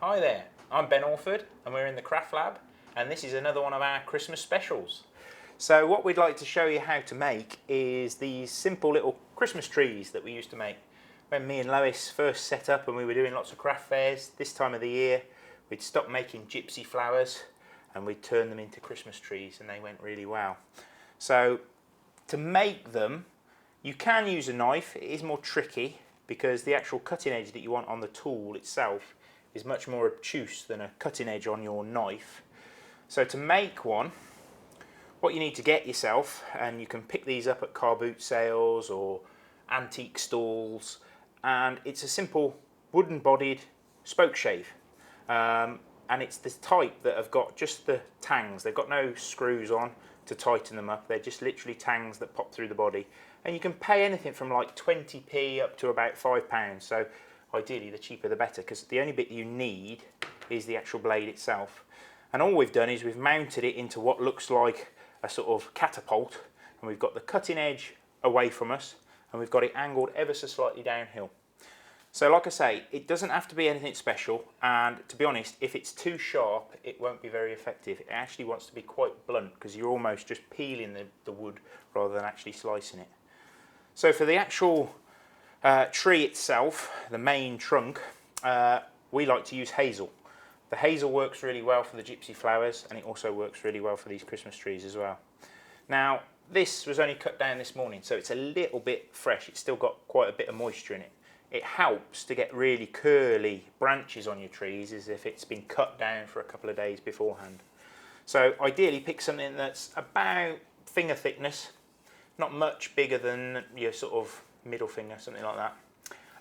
Hi there, I'm Ben Orford and we're in the Craft Lab and this is another one of our Christmas specials. So what we'd like to show you how to make is these simple little Christmas trees that we used to make. When me and Lois first set up and we were doing lots of craft fairs, this time of the year we'd stop making gypsy flowers and we'd turn them into Christmas trees and they went really well. So to make them, you can use a knife. It is more tricky because the actual cutting edge that you want on the tool itself is much more obtuse than a cutting edge on your knife. So to make one, what you need to get yourself, and you can pick these up at car boot sales or antique stalls, and it's a simple wooden bodied spoke shave. And it's this type that have got just the tangs. They've got no screws on to tighten them up. They're just literally tangs that pop through the body. And you can pay anything from like 20p up to about £5. So ideally the cheaper the better, because the only bit you need is the actual blade itself. And all we've done is we've mounted it into what looks like a sort of catapult, and we've got the cutting edge away from us and we've got it angled ever so slightly downhill. So like I say, it doesn't have to be anything special, and to be honest, if it's too sharp it won't be very effective. It actually wants to be quite blunt because you're almost just peeling the wood rather than actually slicing it. So for the actual tree itself, the main trunk, we like to use hazel. The hazel works really well for the gypsy flowers and it also works really well for these Christmas trees as well. Now this was only cut down this morning, so it's a little bit fresh. It's still got quite a bit of moisture in it. It helps to get really curly branches on your trees as if it's been cut down for a couple of days beforehand. So ideally pick something that's about finger thickness, not much bigger than your sort of middle finger, something like that,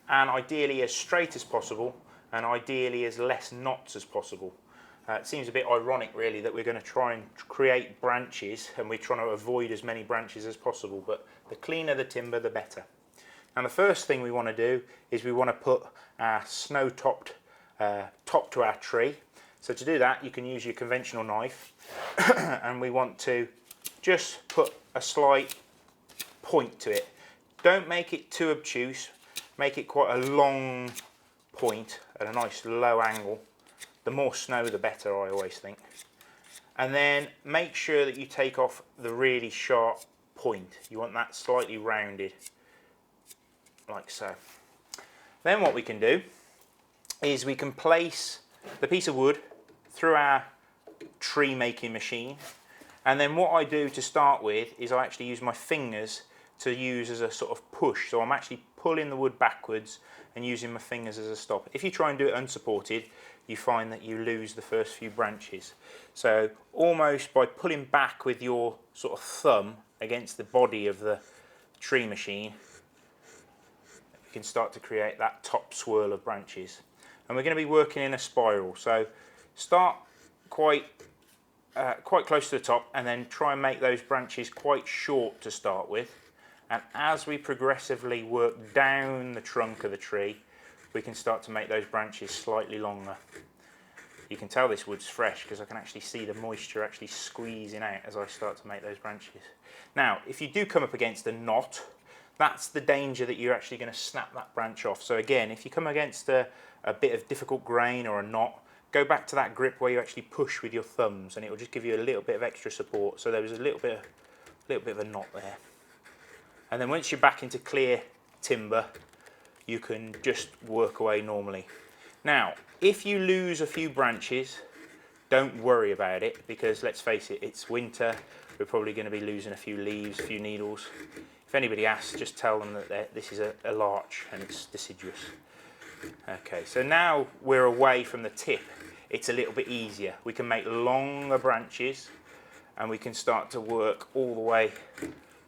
and ideally as straight as possible and ideally as less knots as possible. It seems a bit ironic really that we're going to try and create branches and we're trying to avoid as many branches as possible, but the cleaner the timber the better. And the first thing we want to do is we want to put our snow-topped top to our tree. So to do that you can use your conventional knife and we want to just put a slight point to it. Don't make it too obtuse, make it quite a long point at a nice low angle. The more snow the better, I always think. And then make sure that you take off the really sharp point. You want that slightly rounded, like so. Then what we can do is we can place the piece of wood through our tree making machine, and then what I do to start with is I actually use my fingers to use as a sort of push. So I'm actually pulling the wood backwards and using my fingers as a stop. If you try and do it unsupported, you find that you lose the first few branches. So almost by pulling back with your sort of thumb against the body of the tree machine, you can start to create that top swirl of branches. And we're going to be working in a spiral. So start quite close to the top and then try and make those branches quite short to start with. And as we progressively work down the trunk of the tree, we can start to make those branches slightly longer. You can tell this wood's fresh because I can actually see the moisture actually squeezing out as I start to make those branches. Now, if you do come up against a knot, that's the danger that you're actually going to snap that branch off. So again, if you come against a bit of difficult grain or a knot, go back to that grip where you actually push with your thumbs and it will just give you a little bit of extra support. So there was a little bit of a knot there. And then once you're back into clear timber, you can just work away normally. Now, if you lose a few branches, don't worry about it because let's face it, it's winter. We're probably going to be losing a few leaves, a few needles. If anybody asks, just tell them that this is a larch and it's deciduous. Okay, so now we're away from the tip. It's a little bit easier. We can make longer branches and we can start to work all the way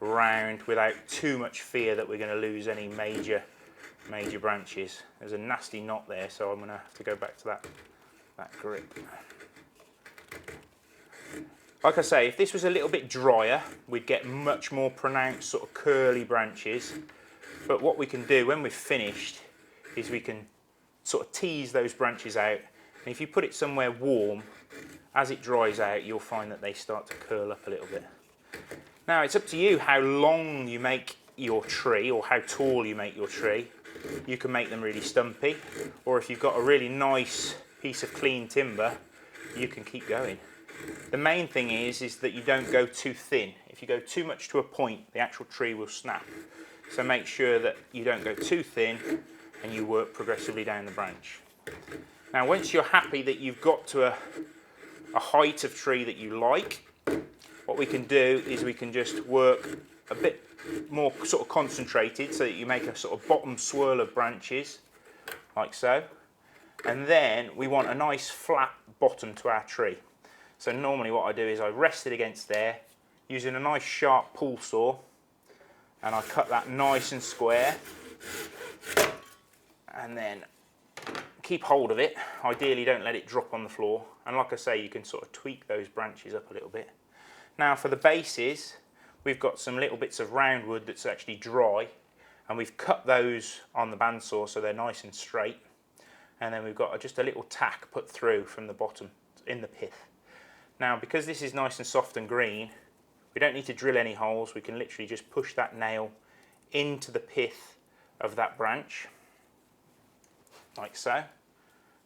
round without too much fear that we're going to lose any major branches. There's a nasty knot there, so I'm going to have to go back to that grip. Like I say, if this was a little bit drier, we'd get much more pronounced sort of curly branches. But what we can do when we've finished is we can sort of tease those branches out. And if you put it somewhere warm, as it dries out, you'll find that they start to curl up a little bit. Now it's up to you how long you make your tree or how tall you make your tree. You can make them really stumpy, or if you've got a really nice piece of clean timber, you can keep going. The main thing is that you don't go too thin. If you go too much to a point, the actual tree will snap. So make sure that you don't go too thin and you work progressively down the branch. Now once you're happy that you've got to a height of tree that you like, what we can do is we can just work a bit more sort of concentrated so that you make a sort of bottom swirl of branches, like so. And then we want a nice flat bottom to our tree. So normally what I do is I rest it against there using a nice sharp pool saw, and I cut that nice and square, and then keep hold of it. Ideally don't let it drop on the floor, and like I say, you can sort of tweak those branches up a little bit. Now for the bases, we've got some little bits of round wood that's actually dry, and we've cut those on the bandsaw so they're nice and straight, and then we've got just a little tack put through from the bottom in the pith. Now because this is nice and soft and green, we don't need to drill any holes. We can literally just push that nail into the pith of that branch, like so,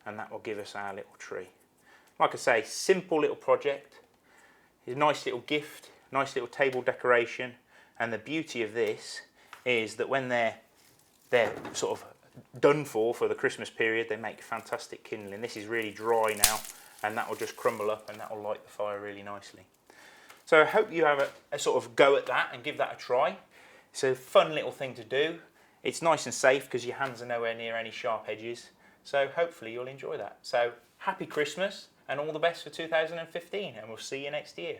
and that will give us our little tree. Like I say, simple little project, a nice little gift, nice little table decoration, and the beauty of this is that when they're sort of done for the Christmas period, they make fantastic kindling. This is really dry now, and that will just crumble up and that will light the fire really nicely. So I hope you have a sort of go at that and give that a try. It's a fun little thing to do. It's nice and safe because your hands are nowhere near any sharp edges. So hopefully you'll enjoy that. So happy Christmas and all the best for 2015, and we'll see you next year.